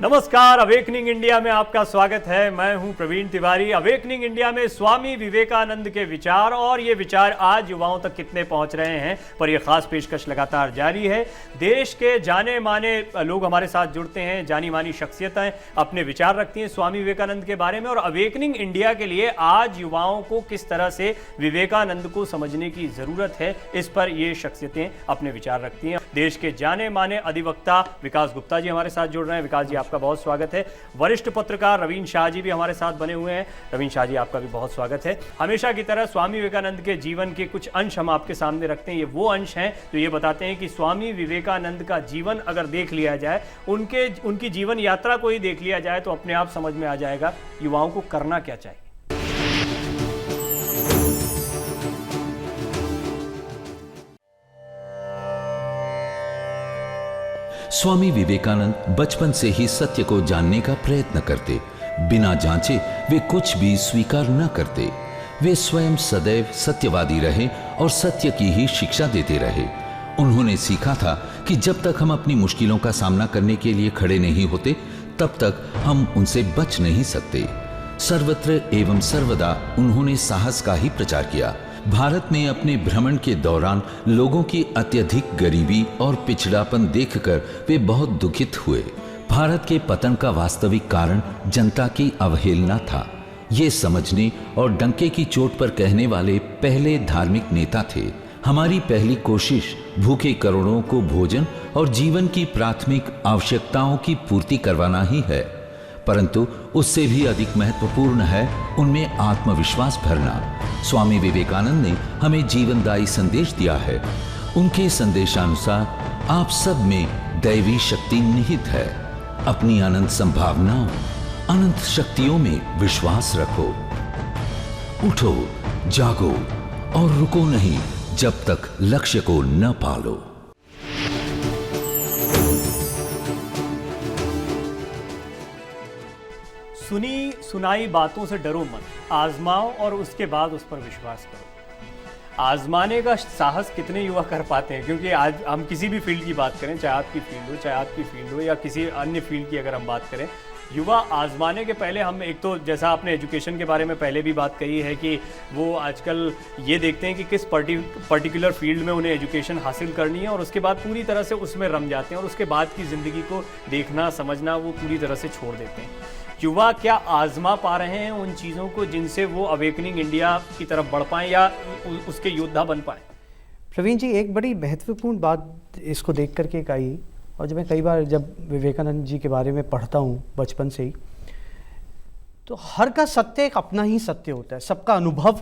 नमस्कार, awakening India में आपका स्वागत है। मैं हूं प्रवीण तिवारी। अवेकनिंग इंडिया में स्वामी विवेकानंद के विचार और ये विचार आज युवाओं तक कितने पहुंच रहे हैं पर यह खास पेशकश लगातार जारी है। देश के जाने माने लोग हमारे साथ जुड़ते हैं, जानी मानी शख्सियतें अपने विचार रखती हैं स्वामी विवेकानंद के बारे में। और अवेकनिंग इंडिया के लिए आज युवाओं को किस तरह से विवेकानंद को समझने की जरूरत है, इस पर ये शख्सियतें अपने विचार रखती हैं। देश के जाने माने अधिवक्ता विकास गुप्ता जी हमारे साथ जुड़ रहे हैं। विकास जी, आपका बहुत स्वागत है। वरिष्ठ पत्रकार रवीन शाह जी भी हमारे साथ बने हुए हैं। रवीन शाह जी, आपका भी बहुत स्वागत है। हमेशा की तरह स्वामी विवेकानंद के जीवन के कुछ अंश हम आपके सामने रखते हैं। ये वो अंश हैं जो ये बताते हैं कि स्वामी विवेकानंद का जीवन अगर देख लिया जाए, उनकी जीवन यात्रा को ही देख लिया जाए तो अपने आप समझ में आ जाएगा युवाओं को करना क्या चाहिए। स्वामी विवेकानंद बचपन से ही सत्य को जानने का प्रयत्न करते। बिना जांचे वे कुछ भी स्वीकार न करते। वे स्वयं सदैव सत्यवादी रहे और सत्य की ही शिक्षा देते रहे। उन्होंने सीखा था कि जब तक हम अपनी मुश्किलों का सामना करने के लिए खड़े नहीं होते, तब तक हम उनसे बच नहीं सकते। सर्वत्र एवं सर्वदा उन्होंने साहस का ही प्रचार किया। भारत में अपने भ्रमण के दौरान लोगों की अत्यधिक गरीबी और पिछड़ापन देखकर वे बहुत दुखित हुए। भारत के पतन का वास्तविक कारण जनता की अवहेलना था। ये समझने और डंके की चोट पर कहने वाले पहले धार्मिक नेता थे। हमारी पहली कोशिश भूखे करोड़ों को भोजन और जीवन की प्राथमिक आवश्यकताओं की पूर्ति करवाना ही है, परंतु उससे भी अधिक महत्वपूर्ण है उनमें आत्मविश्वास भरना। स्वामी विवेकानंद ने हमें जीवनदायी संदेश दिया है। उनके संदेशानुसार आप सब में दैवी शक्ति निहित है। अपनी अनंत संभावनाओं, अनंत शक्तियों में विश्वास रखो। उठो, जागो और रुको नहीं जब तक लक्ष्य को न पालो। सुनी सुनाई बातों से डरो मत, आजमाओ और उसके बाद उस पर विश्वास करो। आजमाने का साहस कितने युवा कर पाते हैं, क्योंकि आज हम किसी भी फील्ड की बात करें, चाहे आपकी फील्ड हो, चाहे आपकी फील्ड हो या किसी अन्य फील्ड की अगर हम बात करें, युवा आजमाने के पहले हम एक तो जैसा आपने एजुकेशन के बारे में पहले भी बात कही है कि वो आजकल ये देखते हैं कि किस पर्टिकुलर फील्ड में उन्हें एजुकेशन हासिल करनी है और उसके बाद पूरी तरह से उसमें रम जाते हैं और उसके बाद की ज़िंदगी को देखना समझना वो पूरी तरह से छोड़ देते हैं। युवा क्या आजमा पा रहे हैं उन चीज़ों को जिनसे वो अवेकनिंग इंडिया की तरफ बढ़ पाएँ या उसके योद्धा बन पाएँ? प्रवीण जी, एक बड़ी महत्वपूर्ण बात इसको देख करके आई, और जब मैं कई बार जब विवेकानंद जी के बारे में पढ़ता हूँ बचपन से ही, तो हर का सत्य एक अपना ही सत्य होता है। सबका अनुभव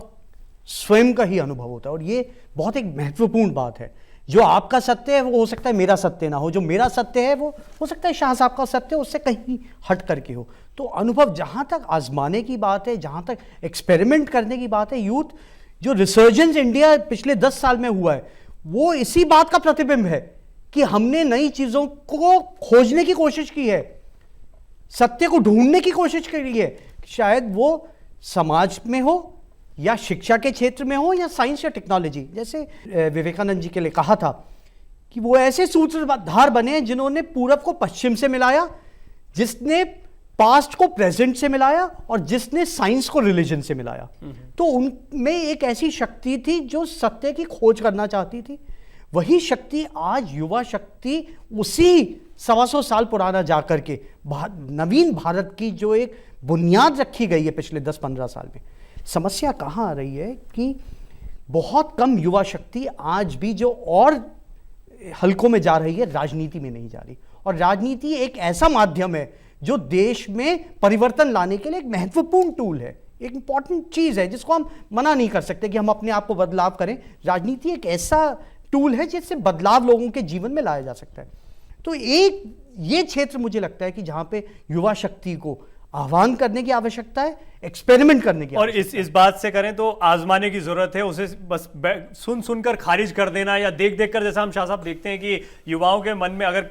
स्वयं का ही अनुभव होता है और ये बहुत एक महत्वपूर्ण बात है। जो आपका सत्य है वो हो सकता है मेरा सत्य ना हो, जो मेरा सत्य है वो हो सकता है शाह साहब का सत्य उससे कहीं हट करके हो। तो अनुभव, जहाँ तक आजमाने की बात है, जहाँ तक एक्सपेरिमेंट करने की बात है, यूथ जो रिसर्जेंस इंडिया पिछले 10 साल में हुआ है वो इसी बात का प्रतिबिंब है कि हमने नई चीज़ों को खोजने की कोशिश की है, सत्य को ढूंढने की कोशिश करी है। शायद वो समाज में हो या शिक्षा के क्षेत्र में हो या साइंस या टेक्नोलॉजी। जैसे विवेकानंद जी के लिए कहा था कि वो ऐसे सूत्रधार बने जिन्होंने पूरब को पश्चिम से मिलाया, जिसने पास्ट को प्रेजेंट से मिलाया और जिसने साइंस को रिलीजन से मिलाया। तो उनमें एक ऐसी शक्ति थी जो सत्य की खोज करना चाहती थी। वही शक्ति आज युवा शक्ति उसी 125 साल पुराना जाकर के नवीन भारत की जो एक बुनियाद रखी गई है पिछले 10-15 साल में। समस्या कहाँ आ रही है कि बहुत कम युवा शक्ति आज भी जो और हलकों में जा रही है, राजनीति में नहीं जा रही। और राजनीति एक ऐसा माध्यम है जो देश में परिवर्तन लाने के लिए एक महत्वपूर्ण टूल है, एक इंपॉर्टेंट चीज़ है जिसको हम मना नहीं कर सकते कि हम अपने आप को बदलाव करें। राजनीति एक ऐसा टूल है जिससे बदलाव लोगों के जीवन में लाया जा सकता है। तो एक ये क्षेत्र मुझे लगता है कि जहाँ पे युवा शक्ति को आह्वान करने की आवश्यकता है, एक्सपेरिमेंट करने की और इस बात से करें तो आजमाने की जरूरत है। उसे बस सुनकर खारिज कर देना या देख कर, जैसा हम शाह साहब देखते हैं कि युवाओं के मन में अगर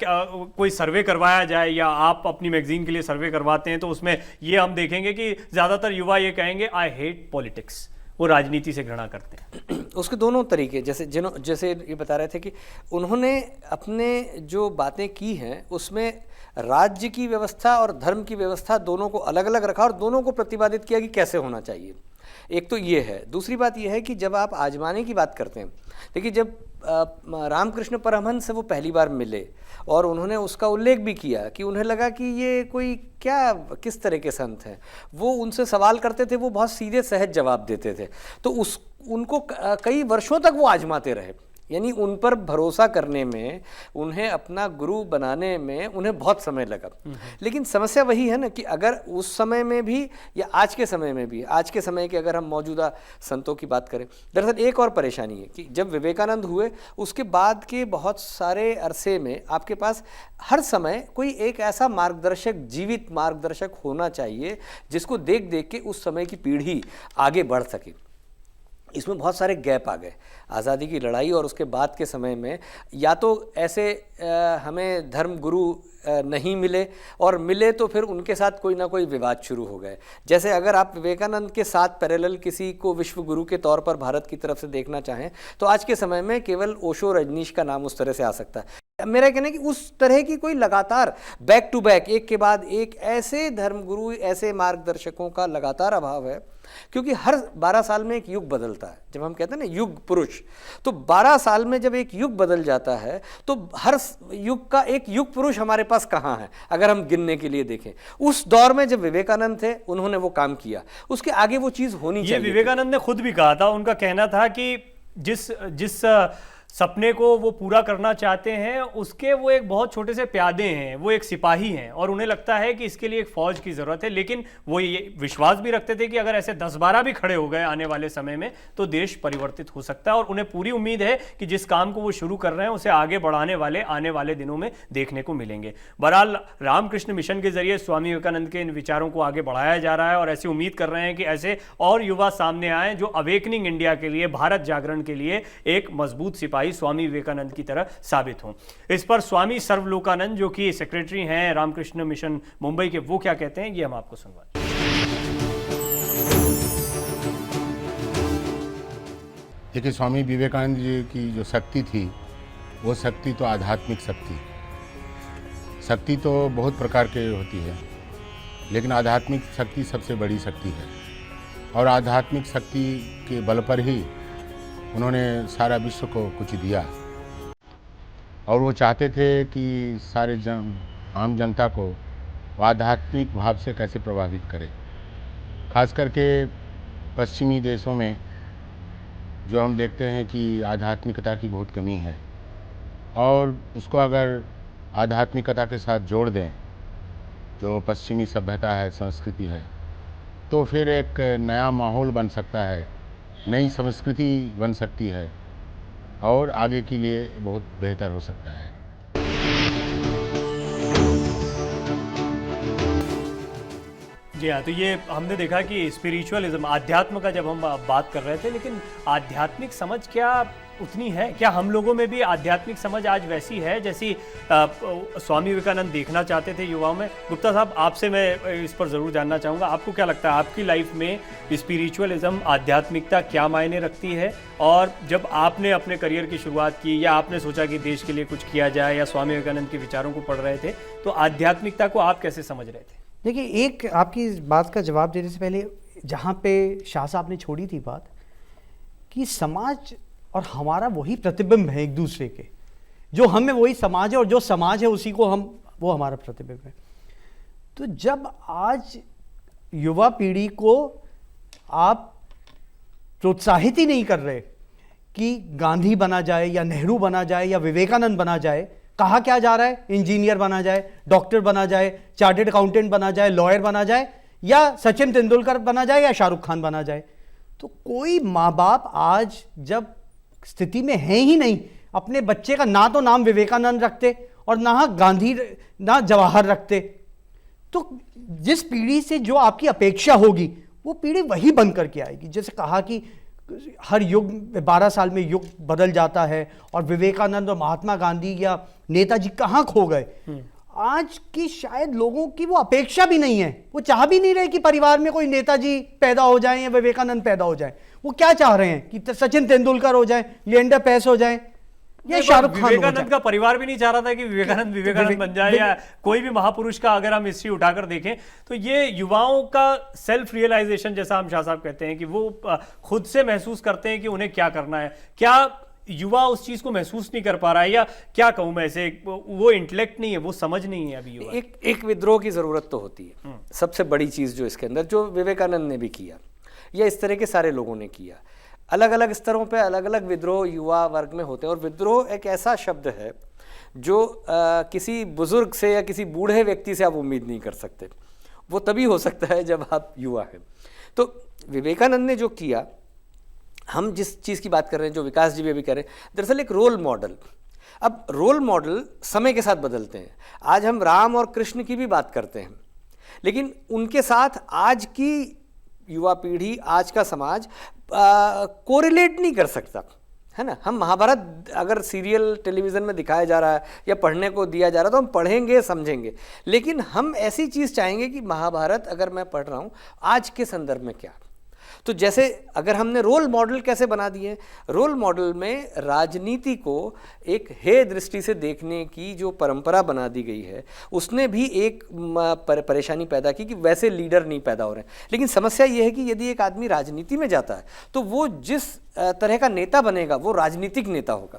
कोई सर्वे करवाया जाए या आप अपनी मैगजीन के लिए सर्वे करवाते हैं तो उसमें ये हम देखेंगे कि ज्यादातर युवा ये कहेंगे आई हेट पॉलिटिक्स। वो राजनीति से घृणा करते हैं? उसके दोनों तरीके, जैसे ये बता रहे थे कि उन्होंने अपने जो बातें की हैं उसमें राज्य की व्यवस्था और धर्म की व्यवस्था दोनों को अलग अलग रखा और दोनों को प्रतिपादित किया कि कैसे होना चाहिए। एक तो ये है। दूसरी बात ये है कि जब आप आजमाने की बात करते हैं, देखिए जब रामकृष्ण परमहंस से वो पहली बार मिले और उन्होंने उसका उल्लेख भी किया कि उन्हें लगा कि ये कोई क्या किस तरह के संत हैं, वो उनसे सवाल करते थे, वो बहुत सीधे सहज जवाब देते थे, तो उनको कई वर्षों तक वो आजमाते रहे, यानी उन पर भरोसा करने में, उन्हें अपना गुरु बनाने में उन्हें बहुत समय लगा। लेकिन समस्या वही है ना कि अगर उस समय में भी या आज के समय में भी, आज के समय के अगर हम मौजूदा संतों की बात करें, दरअसल एक और परेशानी है कि जब विवेकानंद हुए उसके बाद के बहुत सारे अरसे में आपके पास हर समय कोई एक ऐसा मार्गदर्शक, जीवित मार्गदर्शक होना चाहिए जिसको देख देख के उस समय की पीढ़ी आगे बढ़ सके। इसमें बहुत सारे गैप आ गए आज़ादी की लड़ाई और उसके बाद के समय में। या तो ऐसे हमें धर्म गुरु नहीं मिले, और मिले तो फिर उनके साथ कोई ना कोई विवाद शुरू हो गए। जैसे अगर आप विवेकानंद के साथ पैरेलल किसी को विश्व गुरु के तौर पर भारत की तरफ से देखना चाहें तो आज के समय में केवल ओशो, रजनीश का नाम उस तरह से आ सकता है। मेरा कहना है कि उस तरह की कोई लगातार बैक टू बैक, एक के बाद एक ऐसे धर्मगुरु, ऐसे मार्गदर्शकों का लगातार अभाव है, क्योंकि हर 12 साल में एक युग बदलता है। जब हम कहते हैं ना युग पुरुष, तो 12 साल में जब एक युग बदल जाता है तो हर युग का एक युग पुरुष हमारे पास कहाँ है अगर हम गिनने के लिए देखें। उस दौर में जब विवेकानंद थे उन्होंने वो काम किया, उसके आगे वो चीज़ होनी चाहिए। विवेकानंद ने खुद भी कहा था, उनका कहना था कि जिस सपने को वो पूरा करना चाहते हैं उसके वो एक बहुत छोटे से प्यादे हैं, वो एक सिपाही हैं, और उन्हें लगता है कि इसके लिए एक फौज की ज़रूरत है। लेकिन वो ये विश्वास भी रखते थे कि अगर ऐसे 10-12 भी खड़े हो गए आने वाले समय में तो देश परिवर्तित हो सकता है, और उन्हें पूरी उम्मीद है कि जिस काम को वो शुरू कर रहे हैं उसे आगे बढ़ाने वाले आने वाले दिनों में देखने को मिलेंगे। बहरहाल रामकृष्ण मिशन के जरिए स्वामी विवेकानंद के इन विचारों को आगे बढ़ाया जा रहा है, और ऐसी उम्मीद कर रहे हैं कि ऐसे और युवा सामने आए जो अवेकनिंग इंडिया के लिए, भारत जागरण के लिए एक मजबूत सिपाही स्वामी विवेकानंद की तरह साबित हों। इस पर स्वामी सर्वलोकानंद जो कि सेक्रेटरी हैं रामकृष्ण मिशन मुंबई के, वो क्या कहते हैं ये हम आपको सुनवाते हैं। देखिए, स्वामी विवेकानंद जी की जो शक्ति थी वो शक्ति तो आध्यात्मिक शक्ति तो बहुत प्रकार के होती है, लेकिन आध्यात्मिक शक्ति सबसे बड़ी शक्ति है, और आध्यात्मिक शक्ति के बल पर ही उन्होंने सारा विश्व को कुछ दिया, और वो चाहते थे कि सारे आम जनता को आध्यात्मिक भाव से कैसे प्रभावित करे। खास करके पश्चिमी देशों में जो हम देखते हैं कि आध्यात्मिकता की बहुत कमी है, और उसको अगर आध्यात्मिकता के साथ जोड़ दें जो पश्चिमी सभ्यता है, संस्कृति है, तो फिर एक नया माहौल बन सकता है, नई संस्कृति बन सकती है, और आगे के लिए बहुत बेहतर हो सकता है। जी हाँ, तो ये हमने देखा कि स्पिरिचुअलिज्म, अध्यात्म का जब हम बात कर रहे थे, लेकिन आध्यात्मिक समझ क्या उतनी है? क्या हम लोगों में भी आध्यात्मिक समझ आज वैसी है जैसी स्वामी विवेकानंद देखना चाहते थे युवाओं में? गुप्ता साहब, आपसे मैं इस पर ज़रूर जानना चाहूँगा, आपको क्या लगता है आपकी लाइफ में स्पिरिचुअलिज्म, आध्यात्मिकता क्या मायने रखती है? और जब आपने अपने करियर की शुरुआत की या आपने सोचा कि देश के लिए कुछ किया जाए या स्वामी विवेकानंद के विचारों को पढ़ रहे थे, तो आध्यात्मिकता को आप कैसे समझ रहे थे? देखिए, एक आपकी इस बात का जवाब देने से पहले जहाँ पे शाह साहब ने छोड़ी थी बात कि समाज और हमारा वही प्रतिबिंब है एक दूसरे के, जो हमें वही समाज है और जो समाज है उसी को वो हमारा प्रतिबिंब है। तो जब आज युवा पीढ़ी को आप प्रोत्साहित ही नहीं कर रहे कि गांधी बना जाए या नेहरू बना जाए या विवेकानंद बना जाए, कहा क्या जा रहा है? इंजीनियर बना जाए, डॉक्टर बना जाए, चार्टर्ड अकाउंटेंट बना जाए, लॉयर बना जाए, या सचिन तेंदुलकर बना जाए या शाहरुख खान बना जाए। तो कोई माँ बाप आज जब स्थिति में है ही नहीं अपने बच्चे का ना तो नाम विवेकानंद रखते और ना गांधी ना जवाहर रखते, तो जिस पीढ़ी से जो आपकी अपेक्षा होगी वो पीढ़ी वही बन करके आएगी। जैसे कहा कि हर युग 12 साल में युग बदल जाता है, और विवेकानंद और महात्मा गांधी या नेताजी कहाँ खो गए? आज की शायद लोगों की वो अपेक्षा भी नहीं है, वो चाह भी नहीं रहे कि परिवार में कोई नेताजी पैदा हो जाए या विवेकानंद पैदा हो जाए। वो क्या चाह रहे हैं कि सचिन तेंदुलकर हो जाए, लिएंडर पेस हो जाए या शाहरुख खान हो जाए। विवेकानंद का परिवार भी नहीं चाह रहा था कि विवेकानंद बन जाए या कोई भी महापुरुष का अगर हम हिस्ट्री उठाकर देखें तो ये युवाओं का सेल्फ रियलाइजेशन, जैसा हम शाह साहब कहते हैं कि वो खुद से महसूस करते हैं कि उन्हें क्या करना है। क्या युवा उस चीज को महसूस नहीं कर पा रहा है, या क्या कहूं मैं इसे, वो इंटेलेक्ट नहीं है, वो समझ नहीं है अभी युवा। एक विद्रोह की जरूरत तो होती है। सबसे बड़ी चीज जो इसके अंदर, जो विवेकानंद ने भी किया या इस तरह के सारे लोगों ने किया, अलग अलग स्तरों पे अलग अलग विद्रोह युवा वर्ग में होते हैं। और विद्रोह एक ऐसा शब्द है जो किसी बुजुर्ग से या किसी बूढ़े व्यक्ति से आप उम्मीद नहीं कर सकते। वो तभी हो सकता है जब आप युवा हैं। तो विवेकानंद ने जो किया, हम जिस चीज़ की बात कर रहे हैं, जो विकास जी भी अभी कह रहे हैं, दरअसल एक रोल मॉडल। अब रोल मॉडल समय के साथ बदलते हैं। आज हम राम और कृष्ण की भी बात करते हैं, लेकिन उनके साथ आज की युवा पीढ़ी, आज का समाज कोरिलेट नहीं कर सकता, है ना। हम महाभारत अगर सीरियल टेलीविज़न में दिखाया जा रहा है या पढ़ने को दिया जा रहा है तो हम पढ़ेंगे, समझेंगे, लेकिन हम ऐसी चीज़ चाहेंगे कि महाभारत अगर मैं पढ़ रहा हूँ आज के संदर्भ में क्या। तो जैसे अगर हमने रोल मॉडल कैसे बना दिए, रोल मॉडल में राजनीति को एक हे दृष्टि से देखने की जो परंपरा बना दी गई है, उसने भी एक परेशानी पैदा की कि वैसे लीडर नहीं पैदा हो रहे हैं। लेकिन समस्या ये है कि यदि एक आदमी राजनीति में जाता है तो वो जिस तरह का नेता बनेगा वो राजनीतिक नेता होगा।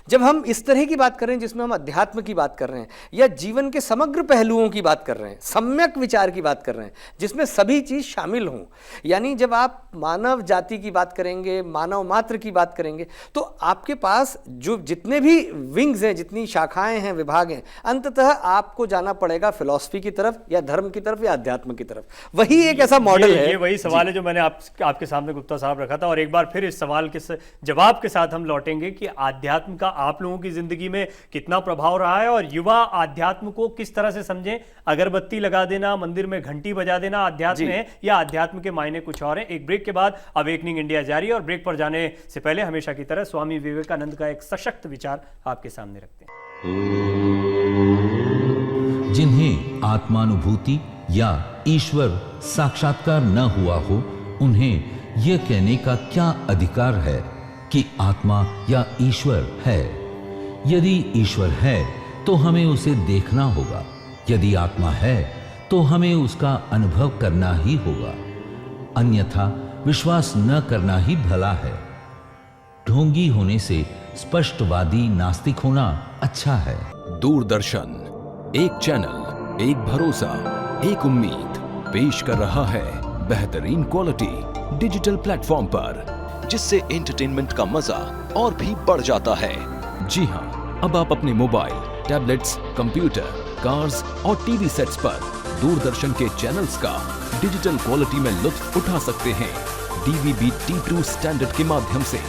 जब हम इस तरह की बात कर रहे हैं जिसमें हम अध्यात्म की बात कर रहे हैं या जीवन के समग्र पहलुओं की बात कर रहे हैं, सम्यक विचार की बात कर रहे हैं, जिसमें सभी चीज़ शामिल हों, यानी जब आप मानव जाति की बात करेंगे, मानव मात्र की बात करेंगे, तो आपके पास जो जितने भी विंग्स हैं, जितनी शाखाएं हैं, विभाग हैं, अंततः आपको जाना पड़ेगा फिलॉसफी की तरफ या धर्म की तरफ या अध्यात्म की तरफ। वही एक ऐसा मॉडल है। ये वही सवाल है जो मैंने आपके सामने गुप्ता साहब रखा था, और एक बार फिर इस सवाल के जवाब के साथ हम लौटेंगे कि आध्यात्म का आप लोगों की जिंदगी में कितना प्रभाव रहा है और युवा आध्यात्म को किस तरह से समझें। अगरबत्ती लगा देना, मंदिर में घंटी बजा देना आध्यात्म है या आध्यात्म के मायने कुछ और है। एक ब्रेक के बाद अवेकनिंग इंडिया जारी है, और ब्रेक पर जाने से पहले हमेशा की तरह स्वामी विवेकानंद का एक सशक्त विचार आपके सामने रखते हैं। जिन्हें आत्मानुभूति या ईश्वर साक्षात्कार न हुआ हो, उन्हें यह कहने का क्या अधिकार है कि आत्मा या ईश्वर है। यदि ईश्वर है तो हमें उसे देखना होगा, यदि आत्मा है तो हमें उसका अनुभव करना ही होगा, अन्यथा विश्वास न करना ही भला है। ढोंगी होने से स्पष्टवादी नास्तिक होना अच्छा है। दूरदर्शन, एक चैनल, एक भरोसा, एक उम्मीद पेश कर रहा है बेहतरीन क्वालिटी डिजिटल प्लेटफॉर्म पर, जिससे एंटरटेनमेंट का मजा और भी बढ़ जाता है। जी हां, अब आप अपने मोबाइल, टैबलेट्स, कंप्यूटर, कार्स और टीवी सेट्स पर दूरदर्शन के चैनल्स का डिजिटल क्वालिटी में लुत्फ उठा सकते हैं। DVB T2 स्टैंडर्ड के माध्यम से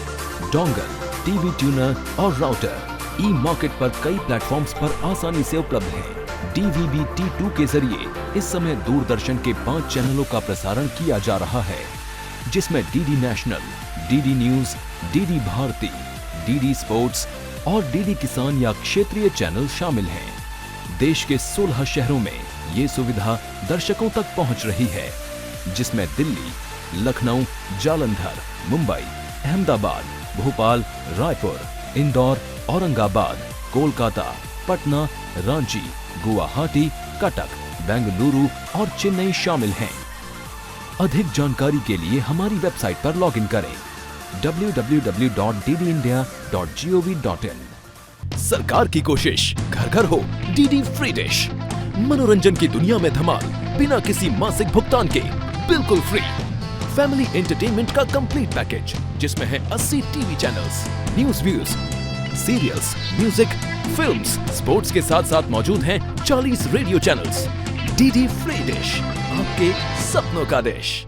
डोंगल, टीवी ट्यूनर और राउटर ई-मार्केट पर कई प्लेटफॉर्म्स पर आसानी से उपलब्ध हैं। DVB T2 के जरिए इस समय दूरदर्शन के 5 चैनलों का प्रसारण किया जा रहा है, जिसमें DD national, DD news, DD Bharati, DD sports और DD किसान या क्षेत्रीय चैनल शामिल हैं। देश के 16 शहरों में ये सुविधा दर्शकों तक पहुंच रही है, जिसमें दिल्ली, लखनऊ, जालंधर, मुंबई, अहमदाबाद, भोपाल, रायपुर, इंदौर, औरंगाबाद, कोलकाता, पटना, रांची, गुवाहाटी, कटक, बेंगलुरु और चेन्नई शामिल हैं। अधिक जानकारी के लिए हमारी वेबसाइट पर लॉगिन करें www.ddindia.gov.in। सरकार की कोशिश, घर घर हो DD फ्री डिश। मनोरंजन की दुनिया में धमाल बिना किसी मासिक भुगतान के, बिल्कुल फ्री। फैमिली एंटरटेनमेंट का कंप्लीट पैकेज, जिसमें है 80 TV channels, news views, serials, music, films, sports के साथ साथ मौजूद हैं 40 radio channels. DD free dish, आपके सपनों का डिश।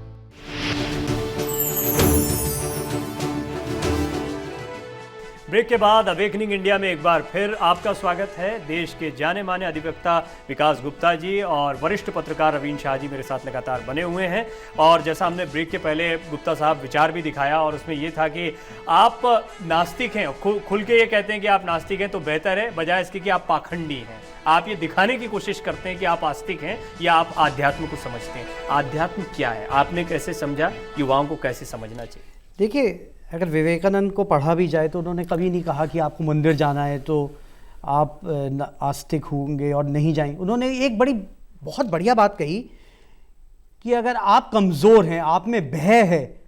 ब्रेक के बाद अवेकनिंग इंडिया में एक बार फिर आपका स्वागत है। देश के जाने माने अधिवक्ता विकास गुप्ता जी और वरिष्ठ पत्रकार रवीन शाह जी मेरे साथ लगातार बने हुए हैं। और जैसा हमने ब्रेक के पहले गुप्ता साहब विचार भी दिखाया और उसमें ये था कि आप नास्तिक हैं, खुल के ये कहते हैं कि आप नास्तिक हैं तो बेहतर है, बजाय इसके कि आप पाखंडी हैं। आप ये दिखाने की कोशिश करते हैं कि आप आस्तिक हैं या आप आध्यात्म को समझते हैं। आध्यात्म क्या है, आपने कैसे समझा, युवाओं को कैसे समझना चाहिए? देखिए, अगर विवेकानंद को पढ़ा भी जाए तो उन्होंने कभी नहीं कहा कि आपको मंदिर जाना है तो आप आस्तिक होंगे और नहीं जाएंगे। उन्होंने एक बहुत बढ़िया बात कही कि अगर आप कमज़ोर हैं, आप में भय है,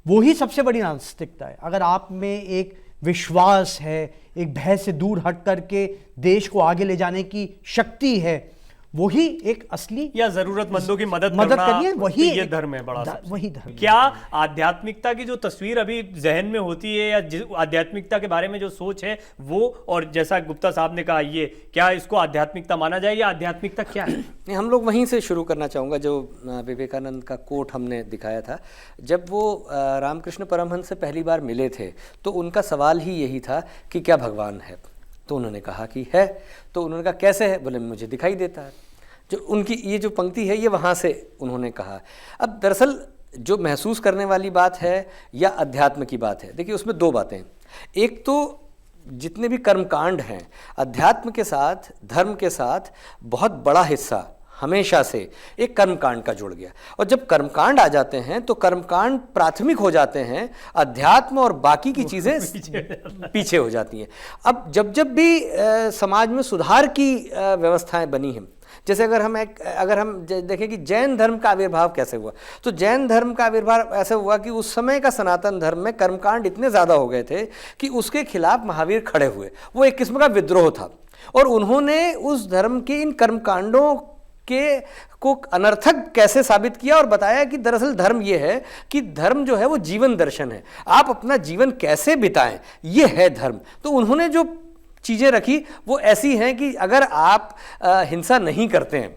वही सबसे बड़ी नास्तिकता है। अगर आप में एक विश्वास है, एक भय से दूर हट करके देश को आगे ले जाने की शक्ति है, वही एक असली या जरूरतमंदों की मदद करनी है, वही ये धर्म है बड़ा वही धर्म। क्या आध्यात्मिकता की जो तस्वीर अभी जहन में होती है या आध्यात्मिकता के बारे में जो सोच है वो, और जैसा गुप्ता साहब ने कहा, ये क्या इसको आध्यात्मिकता माना जाए या आध्यात्मिकता क्या है? हम लोग वहीं से शुरू करना चाहूँगा जो विवेकानंद का कोट हमने दिखाया था। जब वो रामकृष्ण परमहंस से पहली बार मिले थे तो उनका सवाल ही यही था कि क्या भगवान है? तो उन्होंने कहा कि है। तो उन्होंने कहा कैसे है? बोले मुझे दिखाई देता है। जो उनकी ये जो पंक्ति है ये वहाँ से उन्होंने कहा। अब दरअसल जो महसूस करने वाली बात है या अध्यात्म की बात है, देखिए उसमें दो बातें हैं। एक तो जितने भी कर्मकांड हैं, अध्यात्म के साथ, धर्म के साथ बहुत बड़ा हिस्सा हमेशा से एक कर्मकांड का जुड़ गया। और जब कर्मकांड आ जाते हैं तो कर्मकांड प्राथमिक हो जाते हैं, अध्यात्म और बाकी की चीज़ें पीछे हो जाती हैं। अब जब भी समाज में सुधार की व्यवस्थाएं बनी हैं, जैसे अगर हम देखें कि जैन धर्म का आविर्भाव कैसे हुआ, तो जैन धर्म का आविर्भाव ऐसा हुआ कि उस समय का सनातन धर्म में कर्मकांड इतने ज़्यादा हो गए थे कि उसके खिलाफ महावीर खड़े हुए। वो एक किस्म का विद्रोह था और उन्होंने उस धर्म के इन कर्मकांडों को अनर्थक कैसे साबित किया और बताया कि दरअसल धर्म ये है कि धर्म जो है वो जीवन दर्शन है, आप अपना जीवन कैसे बिताएं, ये है धर्म। तो उन्होंने जो चीज़ें रखी वो ऐसी हैं कि अगर आप हिंसा नहीं करते हैं,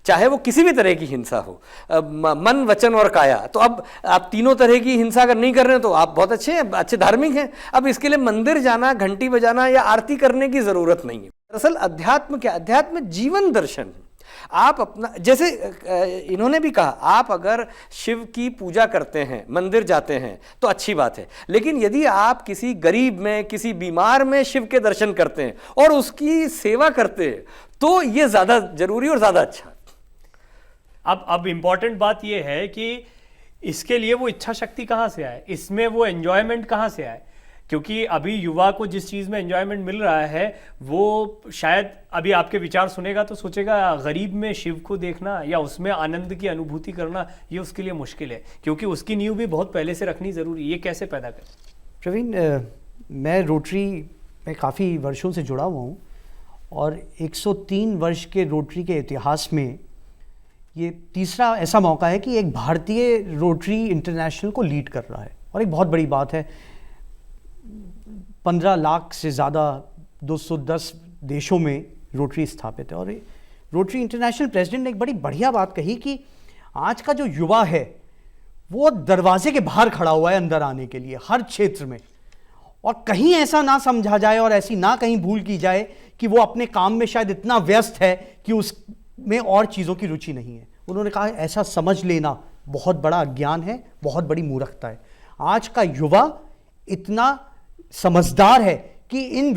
चाहे वो किसी भी तरह की हिंसा हो, मन, वचन और काया, तो अब आप तीनों तरह की हिंसा अगर नहीं कर रहे हैं तो आप बहुत अच्छे हैं, अच्छे धार्मिक हैं। अब इसके लिए मंदिर जाना, घंटी बजाना या आरती करने की ज़रूरत नहीं है। दरअसल अध्यात्म क्या? अध्यात्म जीवन दर्शन है। आप अपना, जैसे इन्होंने भी कहा, आप अगर शिव की पूजा करते हैं, मंदिर जाते हैं तो अच्छी बात है, लेकिन यदि आप किसी गरीब में, किसी बीमार में शिव के दर्शन करते हैं और उसकी सेवा करते हैं तो ये ज़्यादा जरूरी और ज़्यादा अच्छा। अब इम्पॉर्टेंट बात ये है कि इसके लिए वो इच्छा शक्ति कहाँ से आए, इसमें वो एंजॉयमेंट कहाँ से आए? क्योंकि अभी युवा को जिस चीज़ में एंजॉयमेंट मिल रहा है वो शायद अभी आपके विचार सुनेगा तो सोचेगा गरीब में शिव को देखना या उसमें आनंद की अनुभूति करना ये उसके लिए मुश्किल है, क्योंकि उसकी नींव भी बहुत पहले से रखनी ज़रूरी है। ये कैसे पैदा करें? प्रवीण, मैं रोटरी में काफ़ी वर्षों से जुड़ा हुआ हूँ और 103 वर्ष के रोटरी के इतिहास में ये तीसरा ऐसा मौका है कि एक भारतीय रोटरी इंटरनेशनल को लीड कर रहा है और एक बहुत बड़ी बात है। 15 लाख से ज़्यादा 210 देशों में रोटरी स्थापित है और रोटरी इंटरनेशनल प्रेसिडेंट ने एक बड़ी बढ़िया बात कही कि आज का जो युवा है वो दरवाजे के बाहर खड़ा हुआ है अंदर आने के लिए हर क्षेत्र में, और कहीं ऐसा ना समझा जाए और ऐसी ना कहीं भूल की जाए कि वो अपने काम में शायद इतना व्यस्त है कि उसमें और चीज़ों की रुचि नहीं है। उन्होंने कहा ऐसा समझ लेना बहुत बड़ा अज्ञान है, बहुत बड़ी मूर्खता है। आज का युवा इतना समझदार है कि इन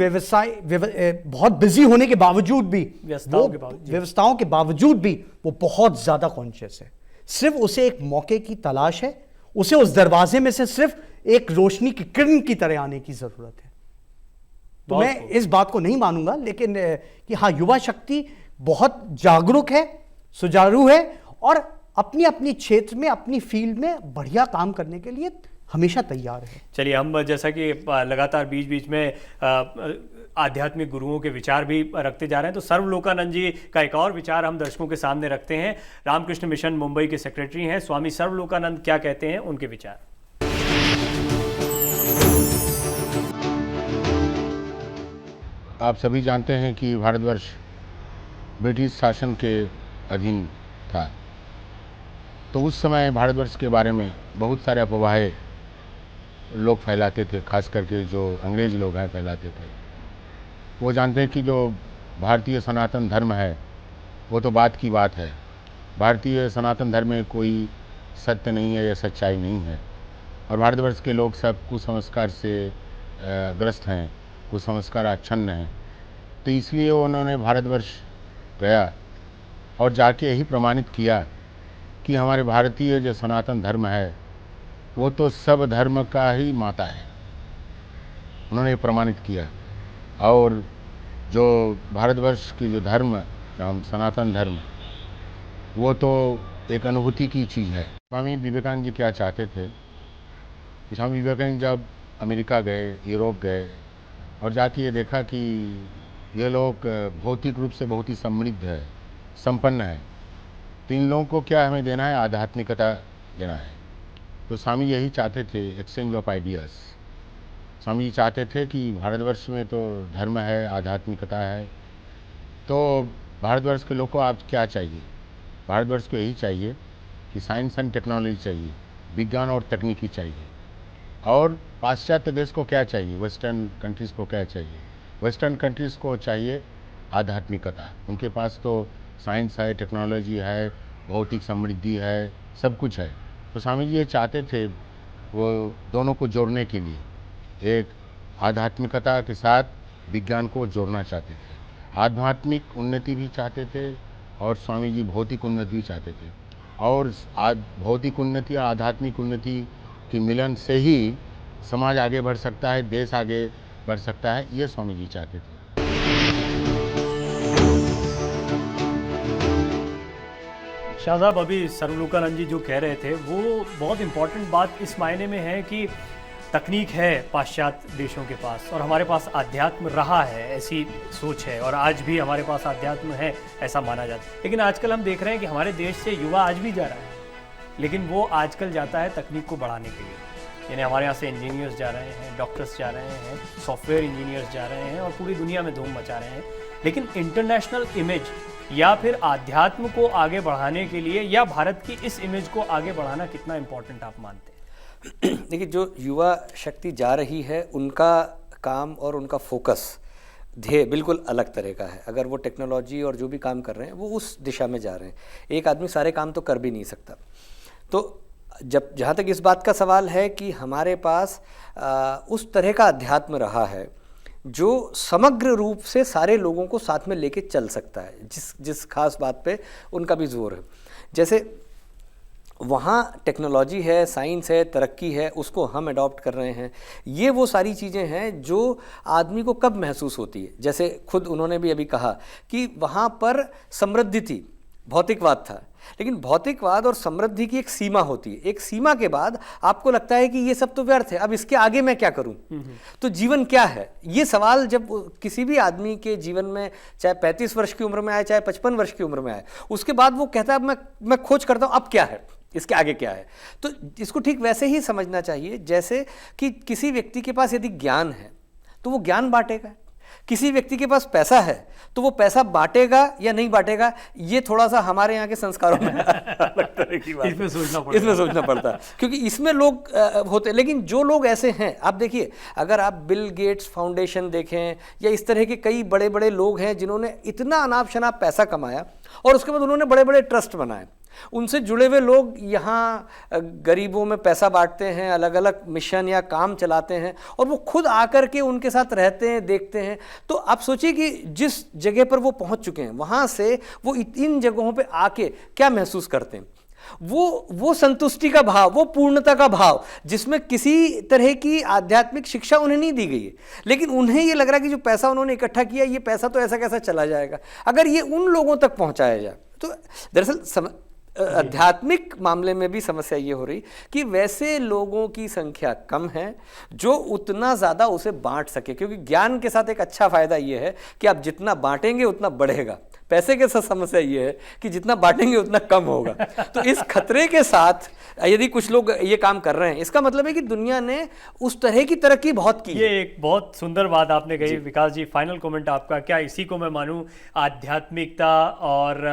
बहुत बिजी होने के बावजूद भी, व्यवस्थाओं के बावजूद भी वो बहुत ज़्यादा कॉन्शियस है। सिर्फ उसे एक मौके की तलाश है, उसे उस दरवाजे में से सिर्फ एक रोशनी की किरण की तरह आने की ज़रूरत है। तो मैं इस बात को नहीं मानूंगा, लेकिन कि हाँ, युवा शक्ति बहुत जागरूक है, सुचारू है और अपनी अपनी क्षेत्र में, अपनी फील्ड में बढ़िया काम करने के लिए हमेशा तैयार है। चलिए, हम जैसा कि लगातार बीच बीच में आध्यात्मिक गुरुओं के विचार भी रखते जा रहे हैं, तो सर्वलोकानंद जी का एक और विचार हम दर्शकों के सामने रखते हैं। रामकृष्ण मिशन मुंबई के सेक्रेटरी हैं स्वामी सर्वलोकानंद, क्या कहते हैं, उनके विचार। आप सभी जानते हैं कि भारतवर्ष ब्रिटिश शासन के अधीन था, तो उस समय भारतवर्ष के बारे में बहुत सारे अफवाहें लोग फैलाते थे, खास करके जो अंग्रेज लोग हैं फैलाते थे। वो जानते हैं कि जो भारतीय सनातन धर्म है वो तो बात की बात है। भारतीय सनातन धर्म में कोई सत्य नहीं है या सच्चाई नहीं है, और भारतवर्ष के लोग सब कुसंस्कार से ग्रस्त हैं, कुसंस्कार आच्छन्न हैं। तो इसलिए उन्होंने भारतवर्ष गया और जाके यही प्रमाणित किया कि हमारे भारतीय जो सनातन धर्म है वो तो सब धर्म का ही माता है। उन्होंने ये प्रमाणित किया। और जो भारतवर्ष की जो धर्म, हम सनातन धर्म, वो तो एक अनुभूति की चीज़ है। स्वामी विवेकानंद जी क्या चाहते थे कि स्वामी विवेकानंद जब अमेरिका गए, यूरोप गए और जाके ये देखा कि ये लोग भौतिक रूप से बहुत ही समृद्ध है, संपन्न है, तो इन लोगों को क्या हमें देना है? आध्यात्मिकता देना है। तो स्वामी यही चाहते थे, exchange of ideas. Swami ji चाहते थे कि भारतवर्ष में तो धर्म है, आध्यात्मिकता है, तो भारतवर्ष के लोग को आप क्या चाहिए? भारतवर्ष को यही चाहिए कि साइंस एंड टेक्नोलॉजी चाहिए, विज्ञान और तकनीकी चाहिए। और पाश्चात्य देश को क्या चाहिए? वेस्टर्न कंट्रीज़ को क्या चाहिए? वेस्टर्न कंट्रीज़ को चाहिए आध्यात्मिकता। उनके पास तो साइंस है, टेक्नोलॉजी है, भौतिक समृद्धि है, सब कुछ है। तो स्वामी जी ये चाहते थे वो दोनों को जोड़ने के लिए, एक आध्यात्मिकता के साथ विज्ञान को जोड़ना चाहते थे। आध्यात्मिक उन्नति भी चाहते थे और स्वामी जी भौतिक उन्नति भी चाहते थे। और भौतिक उन्नति और आध्यात्मिक उन्नति के मिलन से ही समाज आगे बढ़ सकता है, देश आगे बढ़ सकता है, ये स्वामी जी चाहते थे। शाह साहब, अभी सरवलोकानंद जी जो कह रहे थे वो बहुत इंपॉर्टेंट बात इस मायने में है कि तकनीक है पाश्चात्य देशों के पास और हमारे पास आध्यात्म रहा है, ऐसी सोच है, और आज भी हमारे पास आध्यात्म है ऐसा माना जाता है। लेकिन आजकल हम देख रहे हैं कि हमारे देश से युवा आज भी जा रहा है, लेकिन वो आजकल जाता है तकनीक को बढ़ाने के लिए। यानी हमारे यहाँ से इंजीनियर्स जा रहे हैं, डॉक्टर्स जा रहे हैं, सॉफ्टवेयर इंजीनियर्स जा रहे हैं और पूरी दुनिया में धूम मचा रहे हैं। लेकिन इंटरनेशनल इमेज या फिर आध्यात्म को आगे बढ़ाने के लिए या भारत की इस इमेज को आगे बढ़ाना कितना इम्पोर्टेंट आप मानते हैं? देखिए, जो युवा शक्ति जा रही है उनका काम और उनका फोकस, ध्येय बिल्कुल अलग तरह का है। अगर वो टेक्नोलॉजी और जो भी काम कर रहे हैं वो उस दिशा में जा रहे हैं। एक आदमी सारे काम तो कर भी नहीं सकता। तो जहाँ तक इस बात का सवाल है कि हमारे पास उस तरह का अध्यात्म रहा है जो समग्र रूप से सारे लोगों को साथ में लेके चल सकता है, जिस खास बात पे उनका भी जोर है। जैसे वहाँ टेक्नोलॉजी है, साइंस है, तरक्की है, उसको हम अडॉप्ट कर रहे हैं। ये वो सारी चीज़ें हैं जो आदमी को कब महसूस होती है। जैसे खुद उन्होंने भी अभी कहा कि वहाँ पर समृद्धि थी, भौतिकवाद था, लेकिन भौतिकवाद और समृद्धि की एक सीमा होती है। एक सीमा के बाद आपको लगता है कि ये सब तो व्यर्थ है, अब इसके आगे मैं क्या करूं? तो जीवन क्या है? ये सवाल जब किसी भी आदमी के जीवन में, चाहे 35 वर्ष की उम्र में आए, चाहे 55 वर्ष की उम्र में आए, उसके बाद वो कहता है अब मैं खोज करता हूं अब क्या है, इसके आगे क्या है। तो इसको ठीक वैसे ही समझना चाहिए जैसे कि किसी व्यक्ति के पास यदि ज्ञान है तो वो ज्ञान बांटेगा, किसी व्यक्ति के पास पैसा है तो वो पैसा बांटेगा या नहीं बांटेगा। ये थोड़ा सा हमारे यहाँ के संस्कारों में अलग तरह की बात, इसमें सोचना पड़ता है क्योंकि इसमें लोग होते हैं। लेकिन जो लोग ऐसे हैं, आप देखिए, अगर आप बिल गेट्स फाउंडेशन देखें या इस तरह के कई बड़े बड़े लोग हैं जिन्होंने इतना अनाप शनाप पैसा कमाया और उसके बाद उन्होंने बड़े बड़े ट्रस्ट बनाए, उनसे जुड़े हुए लोग यहाँ गरीबों में पैसा बांटते हैं, अलग अलग मिशन या काम चलाते हैं और वो खुद आकर के उनके साथ रहते हैं, देखते हैं। तो आप सोचिए कि जिस जगह पर वो पहुँच चुके हैं वहाँ से वो इन जगहों पे आके क्या महसूस करते हैं। वो संतुष्टि का भाव, वो पूर्णता का भाव, जिसमें किसी तरह की आध्यात्मिक शिक्षा उन्हें नहीं दी गई है, लेकिन उन्हें ये लग रहा है कि जो पैसा उन्होंने इकट्ठा किया, ये पैसा तो ऐसा कैसा चला जाएगा। अगर ये उन लोगों तक पहुँचाया जाए तो दरअसल आध्यात्मिक मामले में भी समस्या ये हो रही कि वैसे लोगों की संख्या कम है जो उतना ज़्यादा उसे बांट सके, क्योंकि ज्ञान के साथ एक अच्छा फ़ायदा ये है कि आप जितना बांटेंगे उतना बढ़ेगा। पैसे के साथ समस्या ये है कि जितना बांटेंगे उतना कम होगा। तो इस खतरे के साथ यदि कुछ लोग ये काम कर रहे हैं, इसका मतलब है कि दुनिया ने उस तरह की तरक्की बहुत की है। ये एक बहुत सुंदर बात आपने कही विकास जी, फाइनल कमेंट आपका। क्या इसी को मैं मानूं आध्यात्मिकता और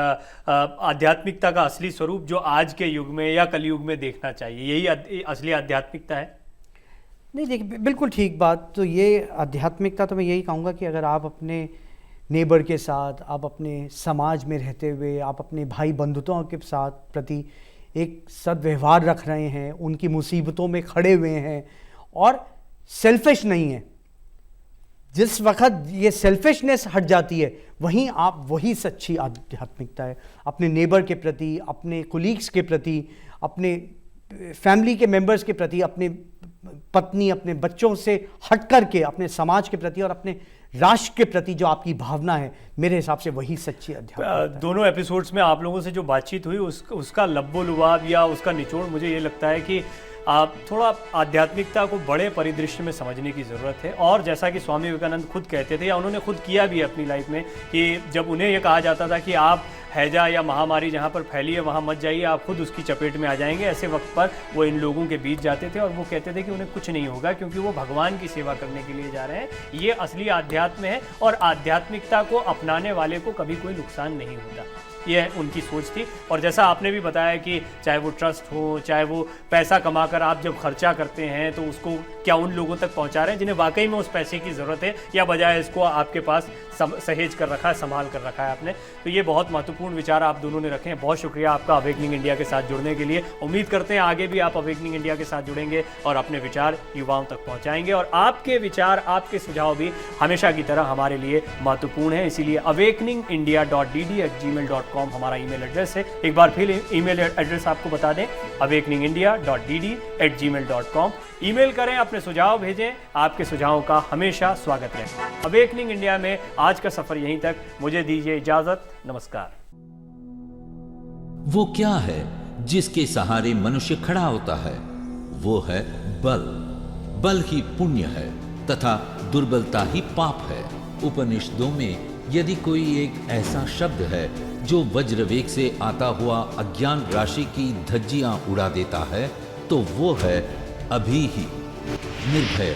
आध्यात्मिकता का असली स्वरूप जो आज के युग में या कलयुग में देखना चाहिए, यही असली आध्यात्मिकता है? नहीं देखिए, बिल्कुल ठीक बात। तो ये आध्यात्मिकता तो मैं यही कहूँगा कि अगर आप अपने नेबर के साथ, आप अपने समाज में रहते हुए, आप अपने भाई बंधुओं के साथ प्रति एक सद्व्यवहार रख रहे हैं, उनकी मुसीबतों में खड़े हुए हैं और सेल्फिश नहीं है, जिस वक्त ये सेल्फिशनेस हट जाती है वही सच्ची आध्यात्मिकता है। अपने नेबर के प्रति, अपने कोलीग्स के प्रति, अपने फैमिली के मेंबर्स के प्रति, अपने पत्नी, अपने बच्चों से हट कर के अपने समाज के प्रति और अपने राष्ट्र के प्रति जो आपकी भावना है, मेरे हिसाब से वही सच्ची अध्यात्म है। दोनों एपिसोड्स में आप लोगों से जो बातचीत हुई उसका लब्बो लुभाव या उसका निचोड़ मुझे ये लगता है कि आप थोड़ा आध्यात्मिकता को बड़े परिदृश्य में समझने की ज़रूरत है। और जैसा कि स्वामी विवेकानंद खुद कहते थे, या उन्होंने खुद किया भी अपनी लाइफ में, कि जब उन्हें ये कहा जाता था कि आप हैजा या महामारी जहाँ पर फैली है वहाँ मत जाइए, आप खुद उसकी चपेट में आ जाएंगे, ऐसे वक्त पर वो इन लोगों के बीच जाते थे और वो कहते थे कि उन्हें कुछ नहीं होगा क्योंकि वो भगवान की सेवा करने के लिए जा रहे हैं। ये असली आध्यात्म है और आध्यात्मिकता को अपनाने वाले को कभी कोई नुकसान नहीं होता, ये उनकी सोच थी। और जैसा आपने भी बताया कि चाहे वो ट्रस्ट हो, चाहे वो पैसा कमाकर आप जब खर्चा करते हैं तो उसको क्या उन लोगों तक पहुंचा रहे हैं जिन्हें वाकई में उस पैसे की ज़रूरत है, या बजाय इसको आपके पास सहेज कर रखा है, संभाल कर रखा है आपने। तो ये बहुत महत्वपूर्ण विचार आप दोनों ने रखे हैं। बहुत शुक्रिया आपका अवेकनिंग इंडिया के साथ जुड़ने के लिए। उम्मीद करते हैं आगे भी आप अवेकनिंग इंडिया के साथ जुड़ेंगे और अपने विचार युवाओं तक पहुंचाएंगे, और आपके विचार, आपके सुझाव भी हमेशा की तरह हमारे लिए महत्वपूर्ण है। इसीलिए awakeningindia.dd@gmail.com हमारा ईमेल एड्रेस है। एक बार फिर ईमेल एड्रेस आपको बता दें, awakeningindia.dd@gmail.com। ईमेल करें, अपने सुझाव भेजें, आपके सुझावों का हमेशा स्वागत है। अवेकनिंग इंडिया में आज का सफर यहीं तक। मुझे दीजिए इजाजत, नमस्कार। वो क्या है जिसके सहारे मनुष्य खड़ा होता है? वो है बल। बल ही पुण्य है तथा दुर्बलता ही पाप है। उपनिषदों में यदि कोई एक ऐसा शब्द है जो वज्रवेग से आता हुआ अज्ञान राशि की धज्जियां उड़ा देता है, तो वो है अभी ही। निर्भय